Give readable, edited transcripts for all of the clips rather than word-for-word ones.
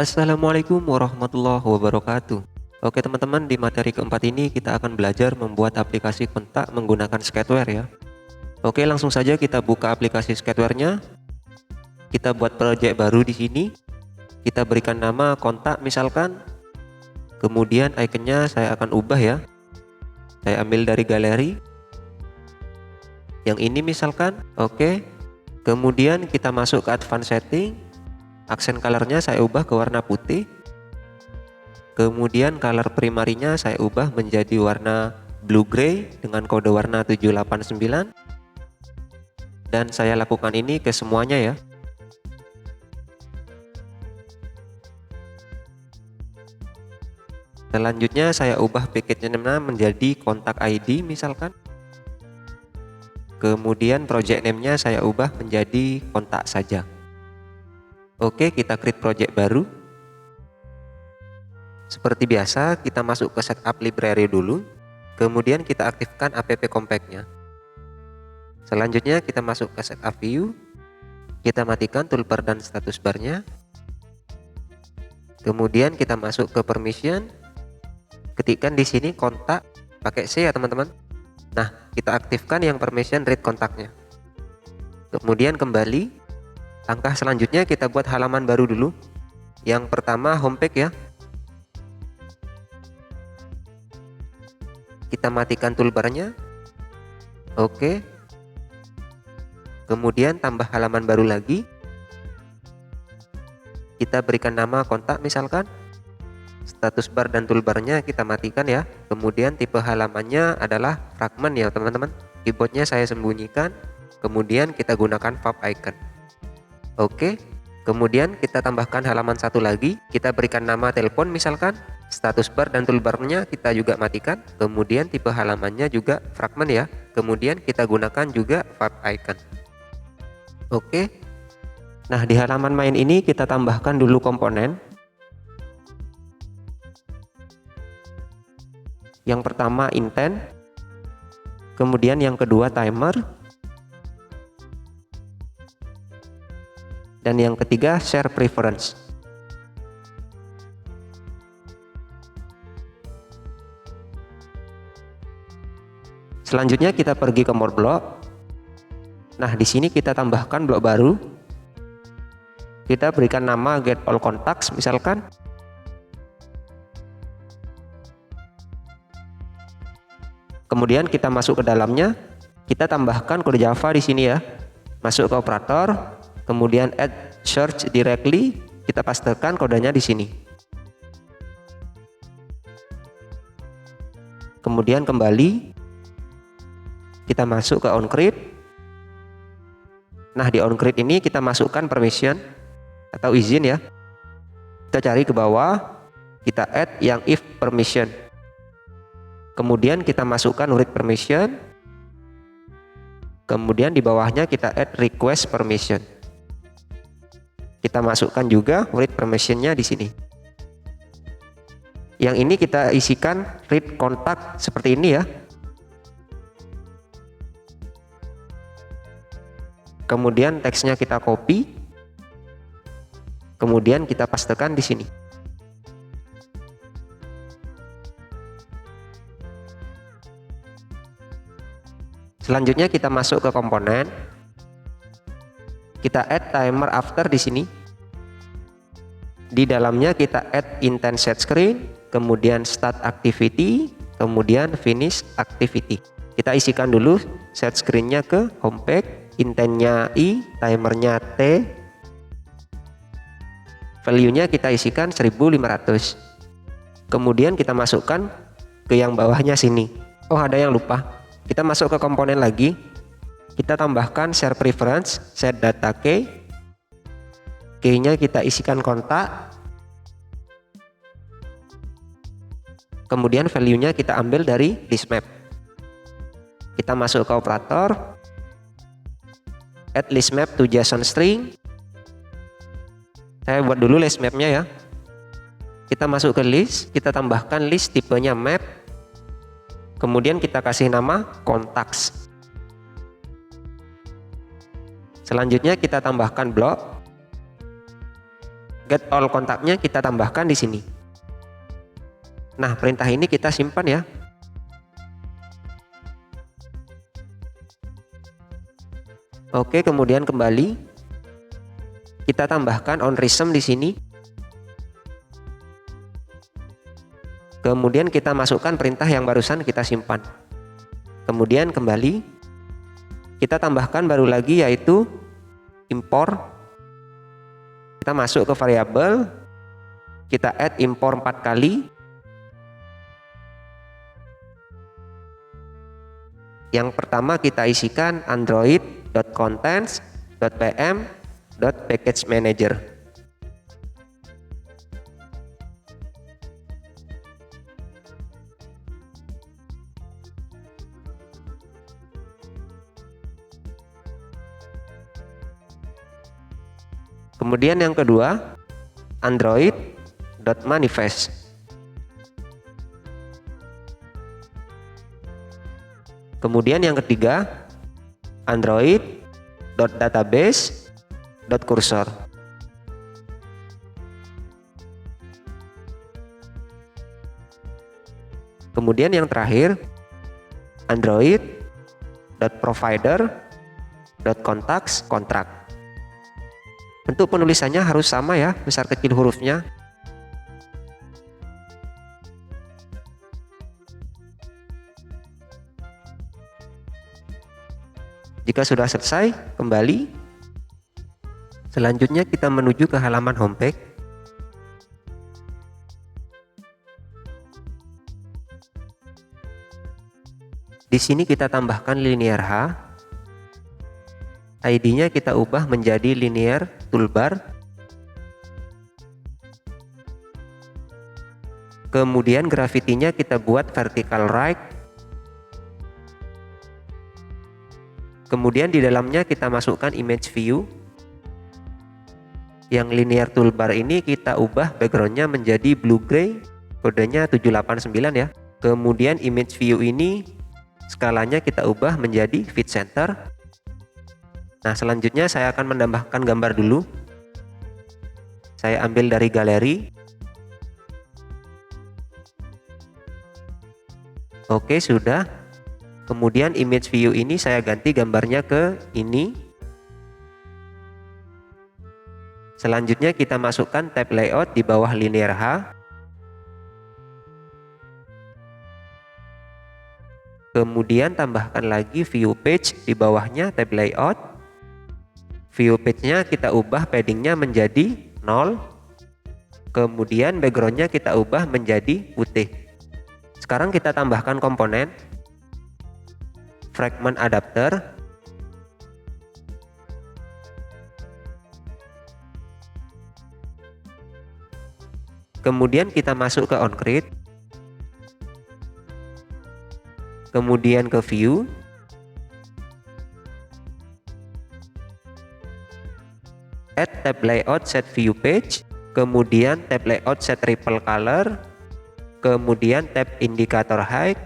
Assalamualaikum warahmatullahi wabarakatuh. Oke teman-teman, di materi keempat ini kita akan belajar membuat aplikasi kontak menggunakan Sketchware ya. Oke, langsung saja kita buka aplikasi Sketchware-nya. Kita buat project baru di sini. Kita berikan nama kontak misalkan. Kemudian ikonnya saya akan ubah ya. Saya ambil dari galeri. Yang ini misalkan. Oke. Kemudian kita masuk ke advanced setting. Aksen colornya saya ubah ke warna putih. Kemudian color primarinya saya ubah menjadi warna blue gray dengan kode warna 789. Dan saya lakukan ini ke semuanya ya. Selanjutnya saya ubah package-nya menjadi kontak ID misalkan. Kemudian project name-nya saya ubah menjadi kontak saja. Oke, kita create project baru. Seperti biasa, kita masuk ke setup library dulu. Kemudian kita aktifkan app compact-nya. Selanjutnya kita masuk ke setup view. Kita matikan toolbar dan status bar-nya. Kemudian kita masuk ke permission. Ketikkan di sini kontak pakai C ya teman-teman. Nah, kita aktifkan yang permission read kontaknya. Kemudian kembali. Langkah selanjutnya kita buat halaman baru dulu. Yang pertama homepage ya. Kita matikan toolbarnya. Oke. Kemudian tambah halaman baru lagi. Kita berikan nama kontak misalkan. Status bar dan toolbarnya kita matikan ya. Kemudian tipe halamannya adalah fragment ya teman-teman. Keyboardnya saya sembunyikan. Kemudian kita gunakan pop icon. Oke, kemudian kita tambahkan halaman satu lagi. Kita berikan nama telepon misalkan. Status bar dan toolbarnya kita juga matikan. Kemudian tipe halamannya juga fragment ya. Kemudian kita gunakan juga pop icon. Oke. Nah, di halaman main ini kita tambahkan dulu komponen. Yang pertama intent. Kemudian yang kedua timer. Dan yang ketiga share preference. Selanjutnya kita pergi ke more block. Nah, di sini kita tambahkan blok baru. Kita berikan nama get all contacts misalkan. Kemudian kita masuk ke dalamnya. Kita tambahkan kode Java di sini ya. Masuk ke operator. Kemudian add search directly, kita pastekan kodenya di sini. Kemudian kembali, kita masuk ke onCreate. Nah, di onCreate ini kita masukkan permission atau izin ya. Kita cari ke bawah, kita add yang if permission. Kemudian kita masukkan read permission. Kemudian di bawahnya kita add request permission. Kita masukkan juga read permission-nya di sini. Yang ini kita isikan read kontak seperti ini ya. Kemudian teksnya kita copy. Kemudian kita pastekan di sini. Selanjutnya kita masuk ke komponen. Kita add timer after di sini. Di dalamnya kita add intent set screen, kemudian start activity, kemudian finish activity. Kita isikan dulu set screen-nya ke homepage, intentnya I, timernya T. Value-nya kita isikan 1500. Kemudian kita masukkan ke yang bawahnya sini. Oh, ada yang lupa. Kita masuk ke komponen lagi. Kita tambahkan share preference, set data key. Key-nya kita isikan kontak. Kemudian value-nya kita ambil dari list map. Kita masuk ke operator. Add list map to JSON string. Saya buat dulu list map-nya ya. Kita masuk ke list, kita tambahkan list tipenya map. Kemudian kita kasih nama contacts. Selanjutnya kita tambahkan blok. Get all kontaknya kita tambahkan di sini. Nah, perintah ini kita simpan ya. Oke, kemudian kembali kita tambahkan OnRhythm di sini. Kemudian kita masukkan perintah yang barusan kita simpan. Kemudian kembali kita tambahkan baru lagi yaitu import. Kita masuk ke variabel, kita add import 4 kali. Yang pertama kita isikan android.contents.pm.packageManager. Kemudian yang kedua, android.manifest. Kemudian yang ketiga, android.database.cursor. Kemudian yang terakhir, android.provider.contacts/contract. Bentuk penulisannya harus sama ya, besar kecil hurufnya. Jika sudah selesai, kembali. Selanjutnya kita menuju ke halaman homepage. Di sini kita tambahkan linear H. ID-nya kita ubah menjadi linear toolbar. Kemudian gravity-nya kita buat vertical right. Kemudian di dalamnya kita masukkan image view. Yang linear toolbar ini kita ubah backgroundnya menjadi blue gray, kodenya 789 ya. Kemudian image view ini skalanya kita ubah menjadi fit center. Nah, selanjutnya saya akan menambahkan gambar dulu. Saya ambil dari galeri. Oke, sudah. Kemudian image view ini saya ganti gambarnya ke ini. Selanjutnya kita masukkan tab layout di bawah linear H. Kemudian tambahkan lagi view page di bawahnya tab layout. View page-nya kita ubah paddingnya menjadi 0. Kemudian backgroundnya kita ubah menjadi putih. Sekarang kita tambahkan komponen. Fragment adapter, kemudian kita masuk ke onCreate, kemudian ke view, add tab layout set view page, kemudian tab layout set ripple color, kemudian tab indicator height,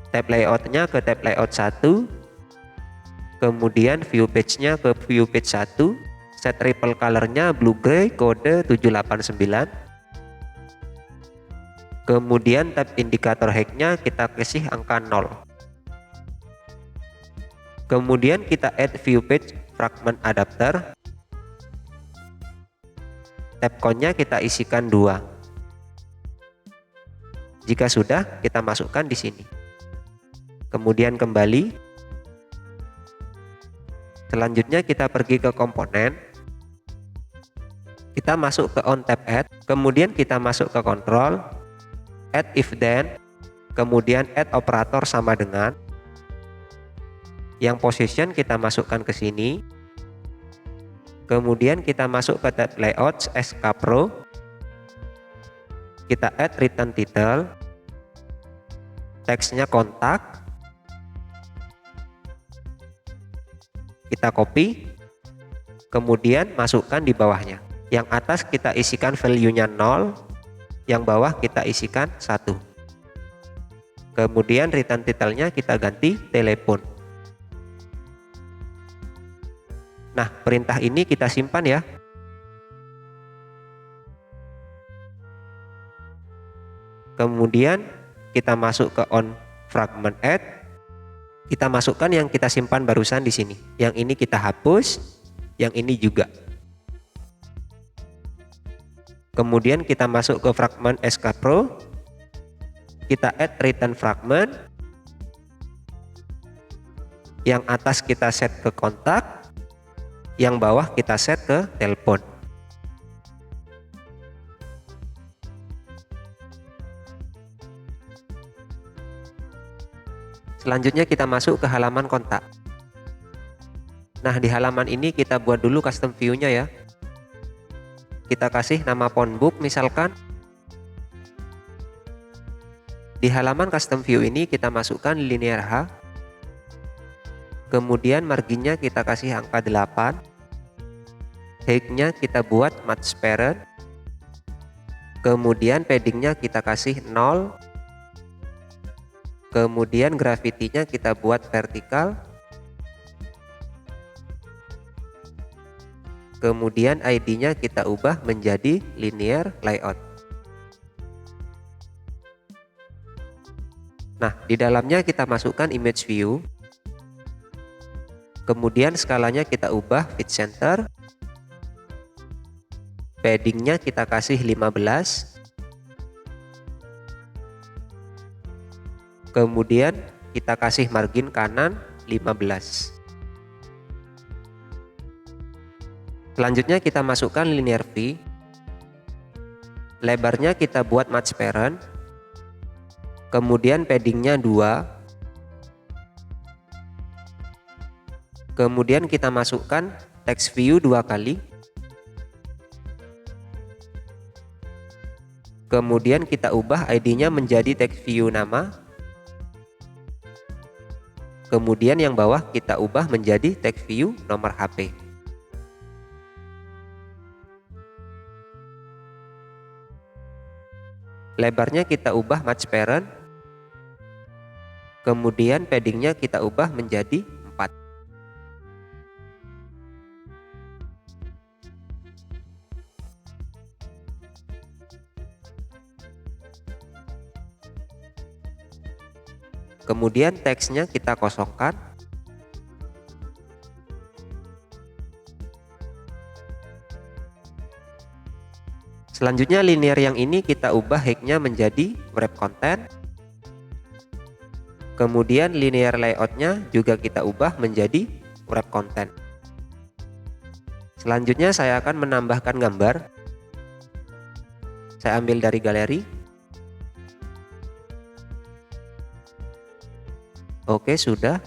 tab layoutnya ke tab layout 1, kemudian view page-nya ke view page 1, set ripple color-nya blue gray kode 789, kemudian tab indikator height-nya kita kasih angka 0, kemudian kita add view page fragment adapter, tab count-nya kita isikan 2. Jika sudah, kita masukkan di sini. Kemudian kembali. Selanjutnya kita pergi ke komponen. Kita masuk ke on tab add, kemudian kita masuk ke control, add if then, kemudian add operator sama dengan. Yang position kita masukkan ke sini. Kemudian kita masuk ke tab layout SK Pro. Kita add return title. Teksnya kontak. Kita copy, kemudian masukkan di bawahnya. Yang atas kita isikan value-nya 0, yang bawah kita isikan 1. Kemudian return title-nya kita ganti telepon. Nah, perintah ini kita simpan ya. Kemudian kita masuk ke on fragment add. Kita masukkan yang kita simpan barusan di sini. Yang ini kita hapus, yang ini juga. Kemudian kita masuk ke fragment SK Pro. Kita add return fragment. Yang atas kita set ke kontak, yang bawah kita set ke telepon. Selanjutnya kita masuk ke halaman kontak. Nah, di halaman ini kita buat dulu custom view-nya ya. Kita kasih nama phone book misalkan. Di halaman custom view ini kita masukkan linear H. Kemudian marginnya kita kasih angka 8. Height-nya kita buat match parent. Kemudian padding-nya kita kasih 0. Kemudian gravity-nya kita buat vertikal. Kemudian ID-nya kita ubah menjadi linear layout. Nah, di dalamnya kita masukkan image view. Kemudian skalanya kita ubah fit center. Padding-nya kita kasih 15. Kemudian kita kasih margin kanan 15. Selanjutnya kita masukkan linear V. Lebarnya kita buat match parent. Kemudian paddingnya 2. Kemudian kita masukkan text view 2 kali. Kemudian kita ubah ID-nya menjadi text view nama. Kemudian yang bawah kita ubah menjadi text view nomor HP. Lebarnya kita ubah match parent. Kemudian paddingnya kita ubah menjadi 4. Kemudian teksnya kita kosongkan. Selanjutnya linear yang ini kita ubah height-nya menjadi wrap content. Kemudian linear layout-nya juga kita ubah menjadi wrap content. Selanjutnya saya akan menambahkan gambar. Saya ambil dari galeri. Oke, sudah.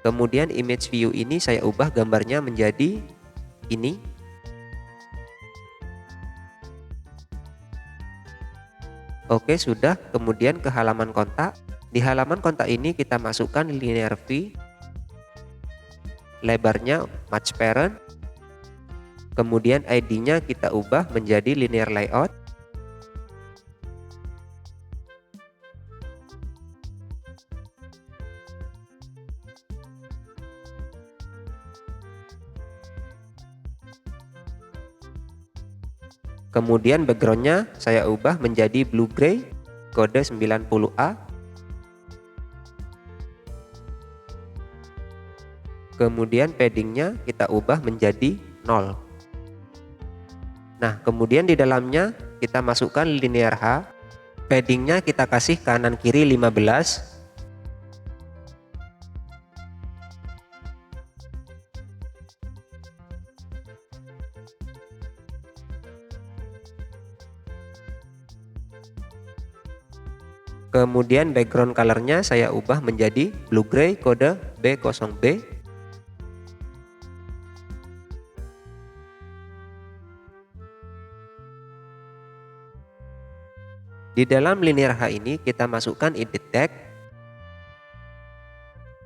Kemudian image view ini saya ubah gambarnya menjadi ini. Oke, sudah. Kemudian ke halaman kontak. Di halaman kontak ini kita masukkan linear V. Lebarnya match parent. Kemudian ID-nya kita ubah menjadi linear layout. Kemudian backgroundnya saya ubah menjadi blue gray kode 90A. Kemudian paddingnya kita ubah menjadi 0. Nah, kemudian di dalamnya kita masukkan linear H. Paddingnya kita kasih kanan kiri 15. Kemudian background colornya saya ubah menjadi blue gray kode B0B. Di dalam linear H ini kita masukkan edit tag.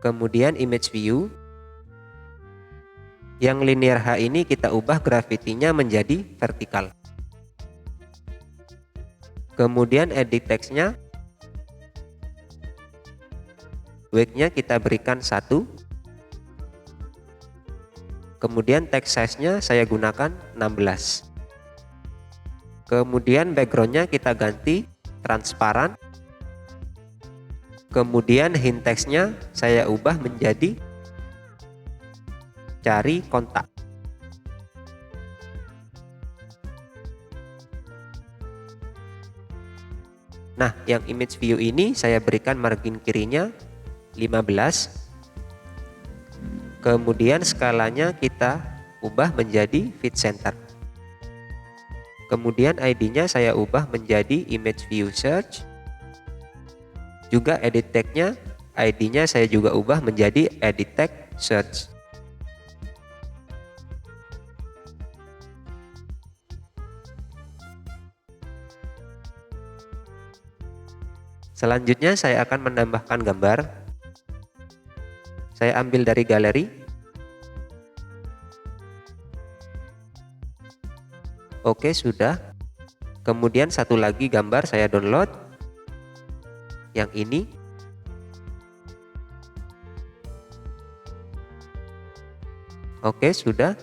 Kemudian image view. Yang linear H ini kita ubah gravity-nya menjadi vertikal. Kemudian edit text-nya. Weight-nya kita berikan 1. Kemudian text size-nya saya gunakan 16. Kemudian background-nya kita ganti transparan. Kemudian hint text-nya saya ubah menjadi cari kontak. Nah, yang image view ini saya berikan margin kirinya 15. Kemudian skalanya kita ubah menjadi fit center. Kemudian ID-nya saya ubah menjadi image view search. Juga edit tag-nya, ID-nya saya juga ubah menjadi edit tag search. Selanjutnya saya akan menambahkan gambar. Saya ambil dari galeri. Oke, sudah. Kemudian satu lagi gambar saya download. Yang ini. Oke, sudah.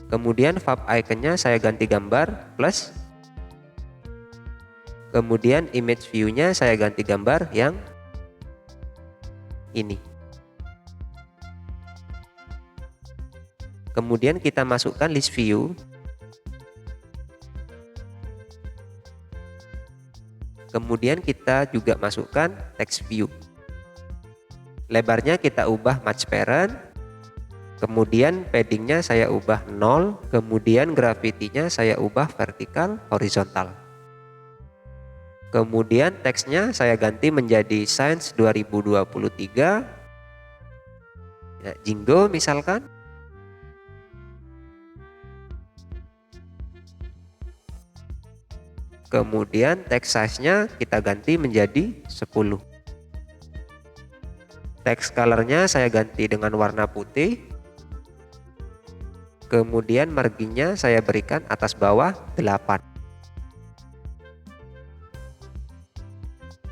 Kemudian fab iconnya saya ganti gambar plus. Kemudian image view-nya saya ganti gambar yang ini. Kemudian kita masukkan list view. Kemudian kita juga masukkan text view. Lebarnya kita ubah match parent. Kemudian paddingnya saya ubah 0. Kemudian gravity-nya saya ubah vertikal horizontal. Kemudian teksnya saya ganti menjadi Science 2023. Ya, Jingo misalkan. Kemudian text size-nya kita ganti menjadi 10. Text color-nya saya ganti dengan warna putih. Kemudian marginnya saya berikan atas bawah 8.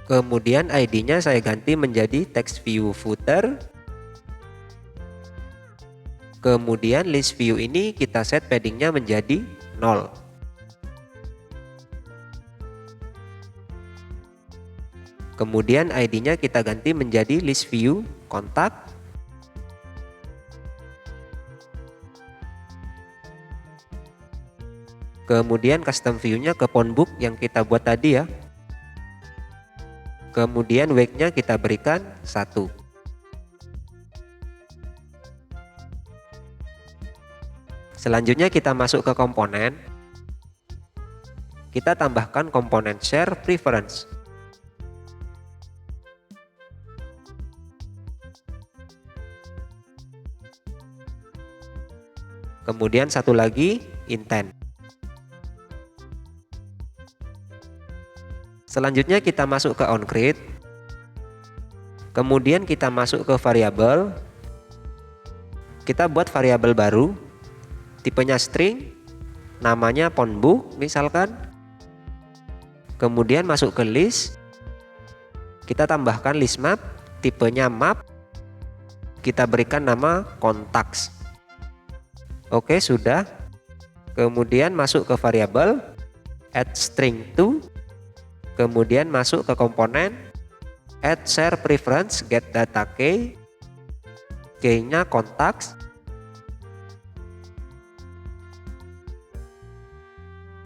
Kemudian ID-nya saya ganti menjadi text view footer. Kemudian list view ini kita set padding-nya menjadi 0. Kemudian ID-nya kita ganti menjadi list view kontak. Kemudian custom view-nya ke phone book yang kita buat tadi ya. Kemudian weight-nya kita berikan 1. Selanjutnya kita masuk ke komponen. Kita tambahkan komponen share preference. Kemudian satu lagi intent. Selanjutnya kita masuk ke onCreate. Kemudian kita masuk ke variabel. Kita buat variabel baru. Tipenya string. Namanya phonebook misalkan. Kemudian masuk ke list. Kita tambahkan list map. Tipenya map. Kita berikan nama contacts. Oke, sudah. Kemudian masuk ke variabel add string to. Kemudian masuk ke komponen add share preference get data key. Key-nya contacts.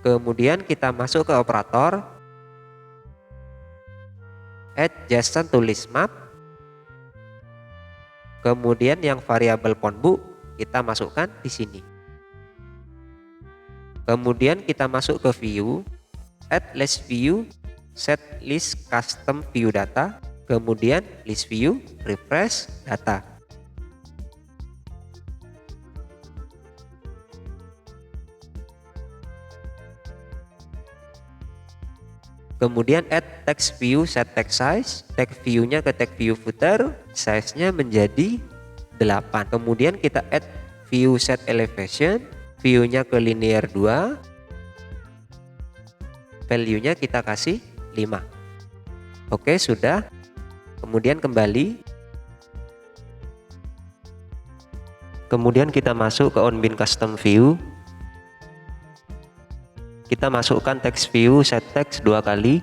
Kemudian kita masuk ke operator add JSON to list map. Kemudian yang variabel phonebook kita masukkan di sini. Kemudian kita masuk ke view, add list view, set list custom view data, kemudian list view, refresh data. Kemudian add text view, set text size, text view-nya ke text view footer, size-nya menjadi 8. Kemudian kita add view set elevation, view-nya ke linear 2, value-nya kita kasih 5. Oke, sudah. Kemudian kembali. Kemudian kita masuk ke onBean custom view. Kita masukkan text view set text 2 kali.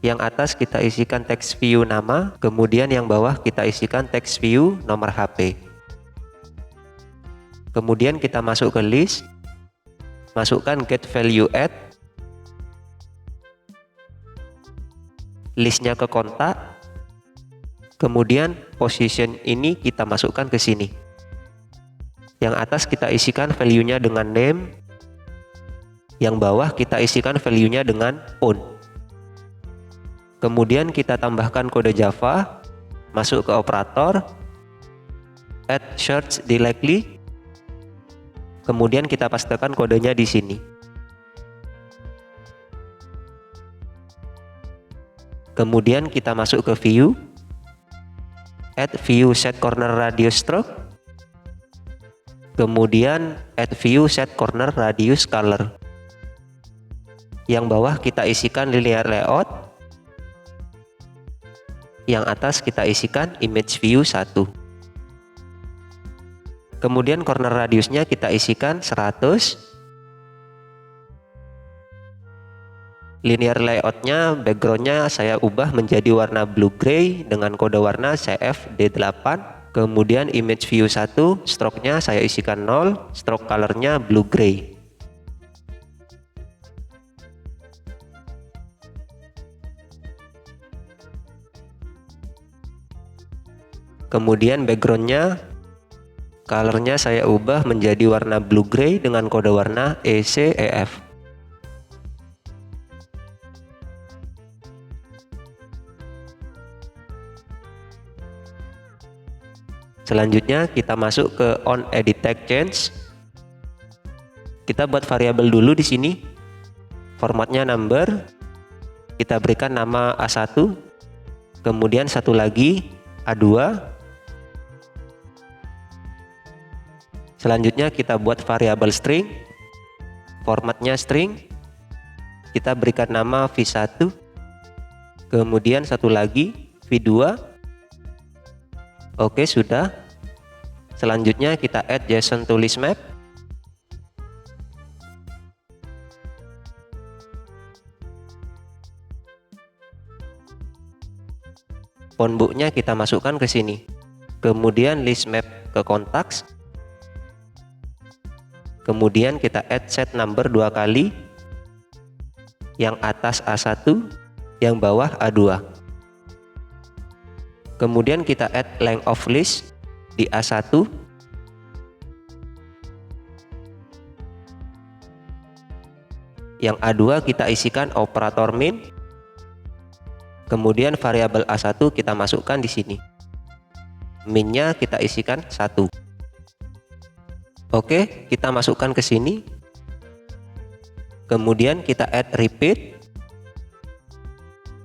Yang atas kita isikan text view nama, kemudian yang bawah kita isikan text view nomor HP. Kemudian kita masuk ke list, masukkan get value add, listnya ke kontak, kemudian position ini kita masukkan ke sini. Yang atas kita isikan value-nya dengan name, yang bawah kita isikan value-nya dengan phone. Kemudian kita tambahkan kode Java, masuk ke operator, add search directly, kemudian kita pastekan kodenya di sini. Kemudian kita masuk ke view, add view set corner radius stroke, kemudian add view set corner radius color. Yang bawah kita isikan linear layout, yang atas kita isikan image view 1. Kemudian corner radiusnya kita isikan 100. Linear layoutnya, backgroundnya saya ubah menjadi warna blue gray dengan kode warna CFD8. Kemudian image view 1, stroke-nya saya isikan 0, stroke colornya blue gray. Kemudian backgroundnya, colornya saya ubah menjadi warna blue gray dengan kode warna ECEF. Selanjutnya kita masuk ke on edit text change. Kita buat variabel dulu di sini. Formatnya number. Kita berikan nama A1. Kemudian satu lagi A2. Selanjutnya kita buat variabel string. Formatnya string. Kita berikan nama V1. Kemudian satu lagi V2. Oke, sudah. Selanjutnya kita add JSON to list map. Phone book-nya kita masukkan ke sini. Kemudian list map ke contacts. Kemudian kita add set number 2 kali. Yang atas A1, yang bawah A2. Kemudian kita add length of list di A1. Yang A2 kita isikan operator min. Kemudian variabel A1 kita masukkan di sini. Min-nya kita isikan 1. Oke, kita masukkan ke sini. Kemudian kita add repeat.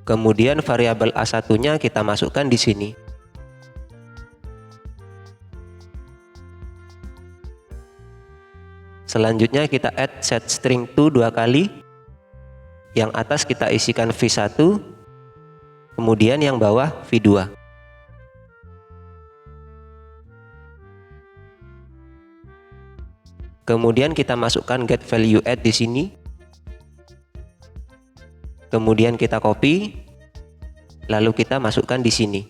Kemudian variabel A1-nya kita masukkan di sini. Selanjutnya kita add set string to 2 kali. Yang atas kita isikan V1. Kemudian yang bawah V2. Kemudian kita masukkan get value add di sini. Kemudian kita copy, lalu kita masukkan di sini.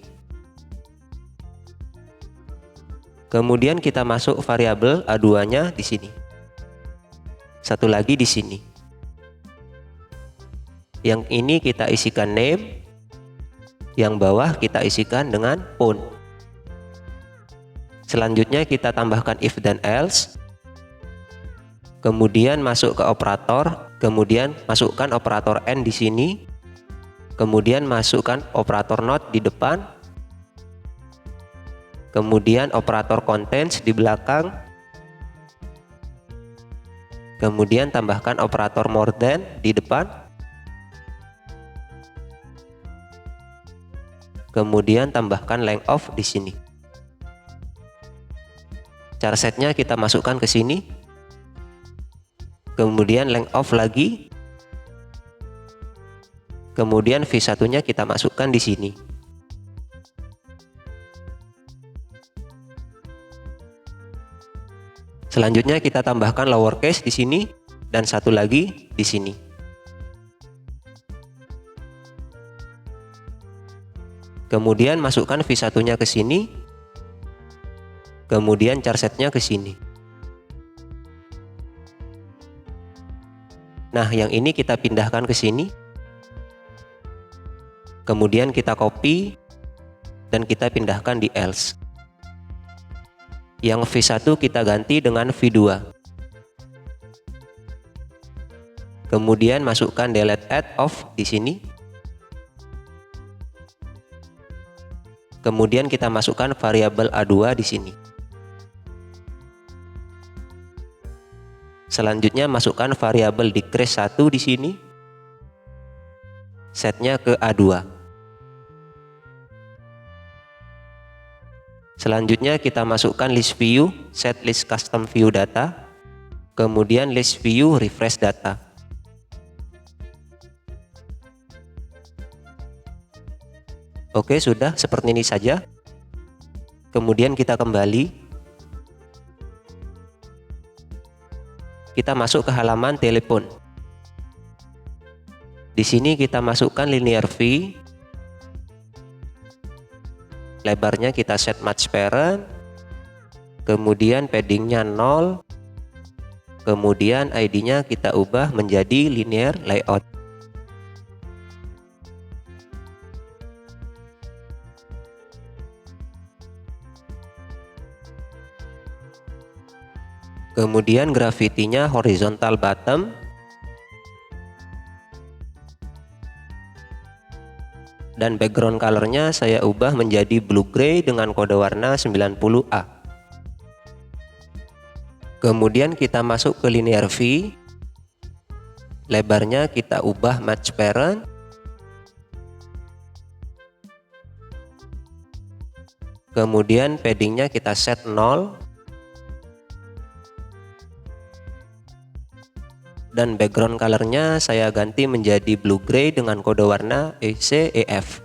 Kemudian kita masuk variabel A2-nya di sini. Satu lagi di sini. Yang ini kita isikan name, yang bawah kita isikan dengan phone. Selanjutnya kita tambahkan if dan else. Kemudian masuk ke operator, kemudian masukkan operator AND di sini. Kemudian masukkan operator NOT di depan. Kemudian operator contains di belakang. Kemudian tambahkan operator more than di depan. Kemudian tambahkan length of di sini. Char setnya kita masukkan ke sini. Kemudian length of lagi. Kemudian V1-nya kita masukkan di sini. Selanjutnya kita tambahkan lowercase di sini dan satu lagi di sini. Kemudian masukkan V1-nya ke sini. Kemudian charsetnya ke sini. Nah, yang ini kita pindahkan ke sini. Kemudian kita copy dan kita pindahkan di else. Yang V1 kita ganti dengan V2. Kemudian masukkan delete add off di sini. Kemudian kita masukkan variabel A2 di sini. Selanjutnya masukkan variabel decrease 1 di sini. Setnya ke A2. Selanjutnya kita masukkan list view, set list custom view data. Kemudian list view refresh data. Oke, sudah seperti ini saja. Kemudian kita kembali. Kita masuk ke halaman telepon. Di sini kita masukkan linear V. Lebarnya kita set match parent. Kemudian paddingnya 0. Kemudian ID-nya kita ubah menjadi linear layout. Kemudian gravity-nya horizontal bottom. Dan background color-nya saya ubah menjadi blue gray dengan kode warna 90A. Kemudian kita masuk ke linear V. Lebarnya kita ubah match parent. Kemudian paddingnya kita set 0. Dan background colornya saya ganti menjadi blue gray dengan kode warna ECEF.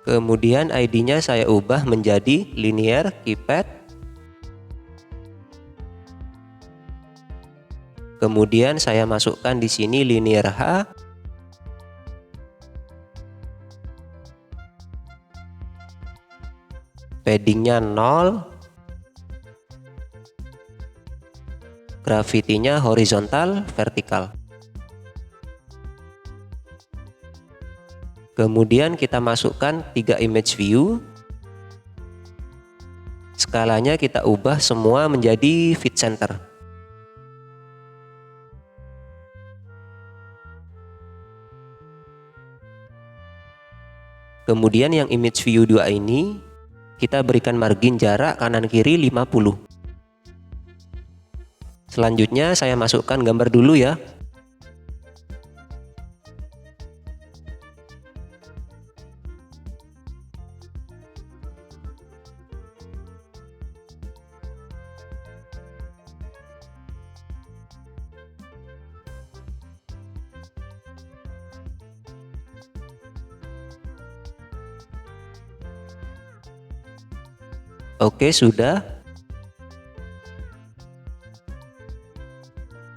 Kemudian ID-nya saya ubah menjadi linear keypad. Kemudian saya masukkan di sini linear H. Paddingnya 0. Gravity-nya horizontal, vertikal. Kemudian kita masukkan 3 image view. Skalanya kita ubah semua menjadi fit center. Kemudian yang image view 2 ini kita berikan margin jarak kanan kiri 50. Selanjutnya saya masukkan gambar dulu ya. Oke, sudah.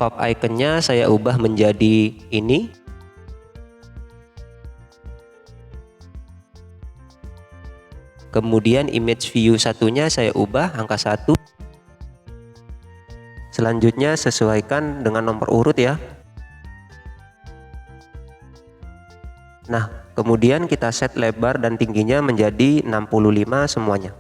Pop iconnya saya ubah menjadi ini. Kemudian image view satunya saya ubah angka 1. Selanjutnya sesuaikan dengan nomor urut ya. Nah, kemudian kita set lebar dan tingginya menjadi 65 semuanya.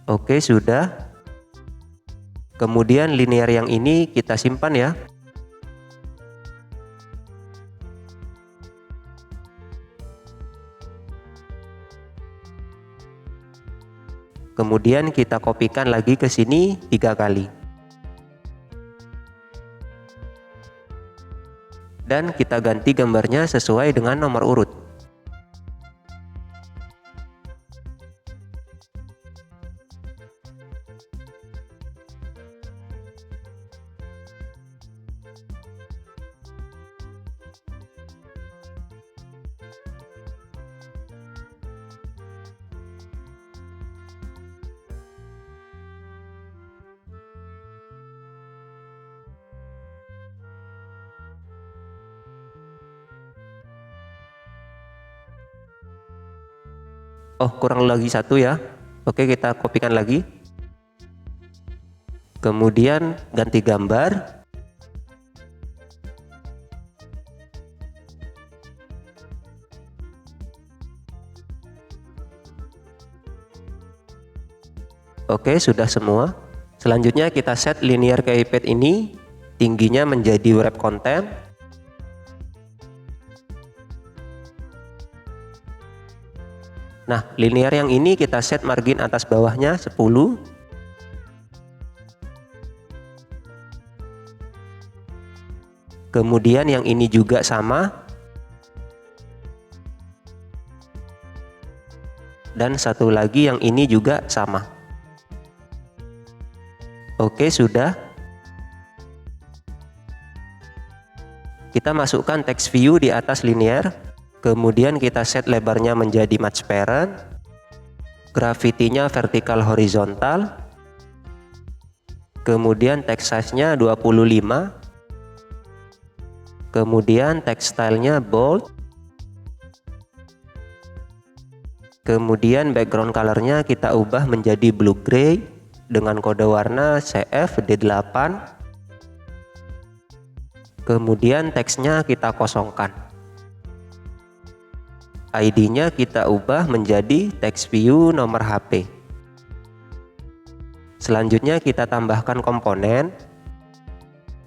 Oke, sudah. Kemudian linear yang ini kita simpan ya. Kemudian kita kopikan lagi ke sini 3 kali. Dan kita ganti gambarnya sesuai dengan nomor urut. Oh, kurang lagi satu ya. Oke, kita kopikan lagi. Kemudian ganti gambar. Oke, sudah semua. Selanjutnya kita set linear keypad ini tingginya menjadi wrap content. Nah, linear yang ini kita set margin atas bawahnya 10. Kemudian yang ini juga sama. Dan satu lagi yang ini juga sama. Oke, sudah. Kita masukkan text view di atas linear. Kemudian kita set lebarnya menjadi match parent. Gravity-nya vertikal horizontal. Kemudian text size-nya 25. Kemudian text style-nya bold. Kemudian background color-nya kita ubah menjadi blue gray dengan kode warna CFD8. Kemudian teksnya kita kosongkan. ID-nya kita ubah menjadi text view nomor HP. Selanjutnya kita tambahkan komponen,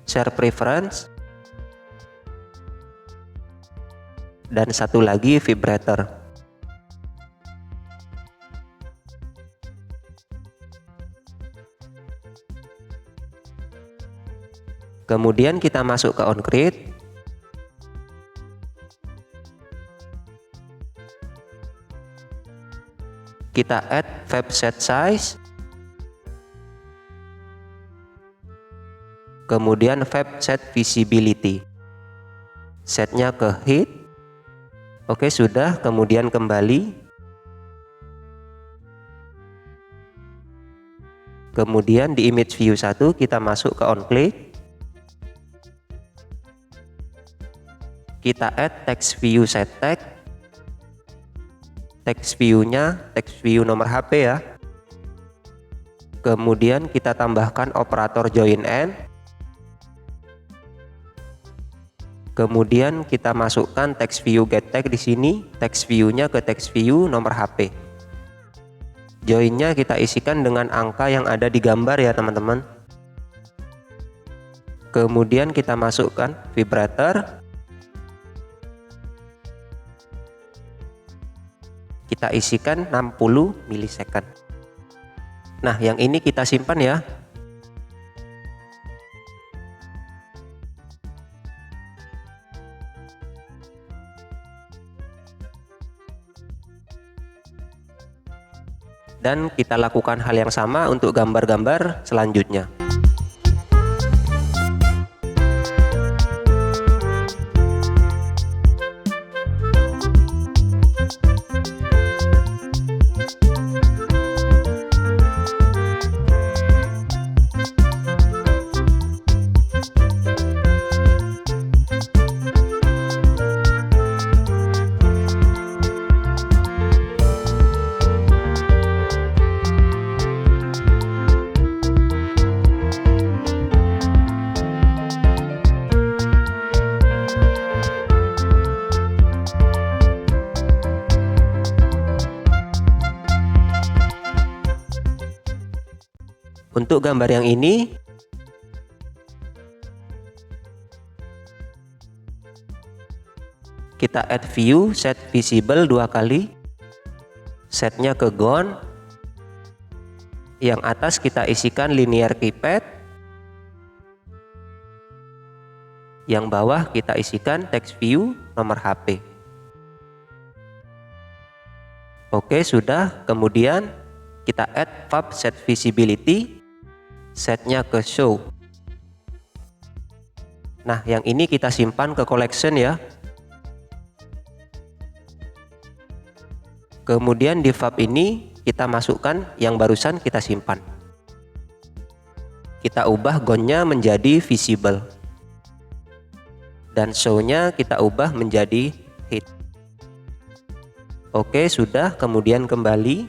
share preference, dan satu lagi vibrator. Kemudian kita masuk ke OnCreate. Kita add Fab Set Size. Kemudian Fab Set Visibility. Setnya ke Hide. Oke, sudah. Kemudian kembali. Kemudian di image view 1 kita masuk ke OnClick. Kita add text view set tag. Text view-nya text view nomor HP ya. Kemudian kita tambahkan operator join and. Kemudian kita masukkan text view get tag di sini. Text view-nya ke text view nomor HP. Join-nya kita isikan dengan angka yang ada di gambar ya teman-teman. Kemudian kita masukkan vibrator. Kita isikan 60 milisecond. Nah, yang ini kita simpan ya. Dan kita lakukan hal yang sama untuk gambar-gambar selanjutnya. Untuk gambar yang ini kita add view set visible 2 kali. Setnya ke gone. Yang atas kita isikan linear keypad. Yang bawah kita isikan text view nomor HP. Oke, sudah. Kemudian kita add Fab Set Visibility. Setnya ke show. Nah, yang ini kita simpan ke collection ya. Kemudian di Fab ini kita masukkan yang barusan kita simpan. Kita ubah gone-nya menjadi visible. Dan show-nya kita ubah menjadi hid. Oke, sudah. Kemudian kembali.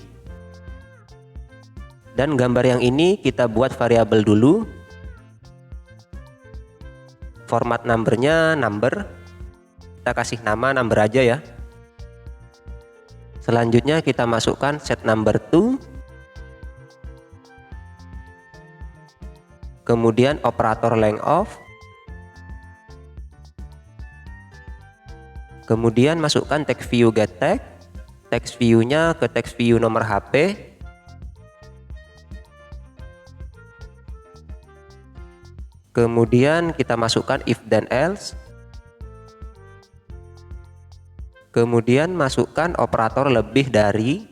Dan gambar yang ini kita buat variabel dulu. Format numbernya number. Kita kasih nama number aja ya. Selanjutnya kita masukkan set number to. Kemudian operator length of. Kemudian masukkan text view get tag. Text view-nya ke text view nomor HP. Kemudian kita masukkan if dan else. Kemudian masukkan operator lebih dari.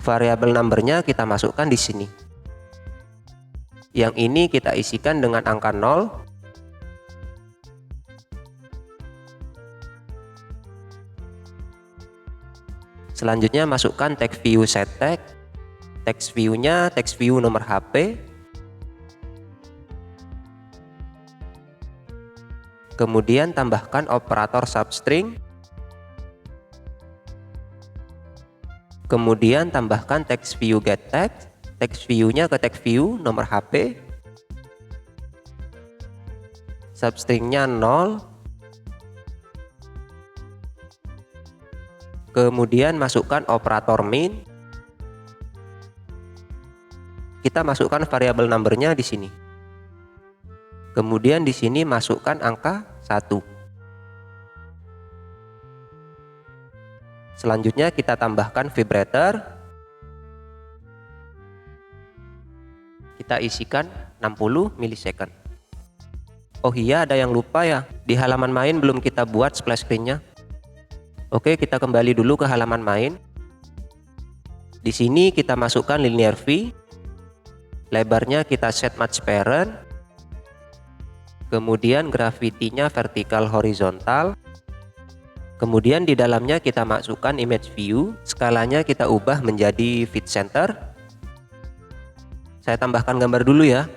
Variabel numbernya kita masukkan di sini. Yang ini kita isikan dengan angka 0. Selanjutnya masukkan text view set tag. Text view-nya text view nomor HP. Kemudian tambahkan operator substring. Kemudian tambahkan text view get tag. Text view-nya ke text view nomor HP. Substringnya 0. Kemudian masukkan operator min. Kita masukkan variabel numbernya di sini. Kemudian di sini masukkan angka 1. Selanjutnya kita tambahkan vibrator. Kita isikan 60 milisecond. Oh iya, ada yang lupa ya. Di halaman main belum kita buat splash screen-nya. Oke, kita kembali dulu ke halaman main. Di sini kita masukkan linear V. Lebarnya kita set match parent. Kemudian gravity-nya vertikal horizontal. Kemudian di dalamnya kita masukkan image view. Skalanya kita ubah menjadi fit center. Saya tambahkan gambar dulu ya.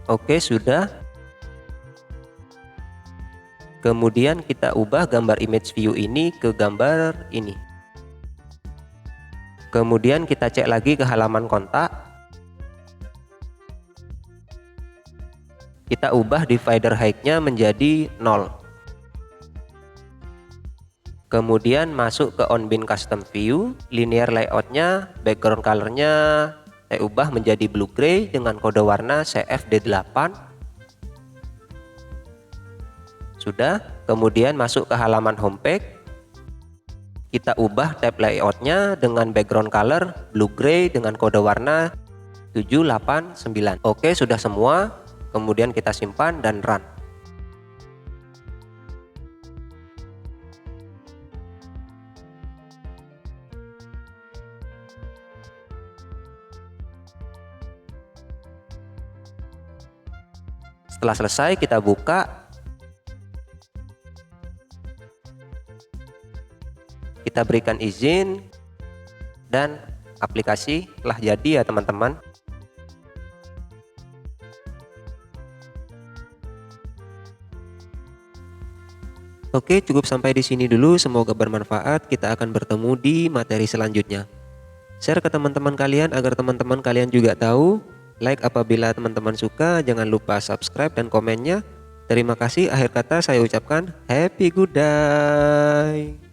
Oke, sudah. Kemudian kita ubah gambar image view ini ke gambar ini. Kemudian kita cek lagi ke halaman kontak. Kita ubah divider height-nya menjadi 0. Kemudian masuk ke on bin custom view. Linear layout-nya, background color-nya saya ubah menjadi blue gray dengan kode warna CFD8. Sudah. Kemudian masuk ke halaman homepage. Kita ubah tab layoutnya dengan background color blue gray dengan kode warna 789. Oke, sudah semua. Kemudian kita simpan dan run. Setelah selesai kita buka. Kita berikan izin dan aplikasi telah jadi ya teman-teman. Oke, cukup sampai di sini dulu. Semoga bermanfaat. Kita akan bertemu di materi selanjutnya. Share ke teman-teman kalian agar teman-teman kalian juga tahu. Like apabila teman-teman suka. Jangan lupa subscribe dan komennya. Terima kasih. Akhir kata saya ucapkan happy good day.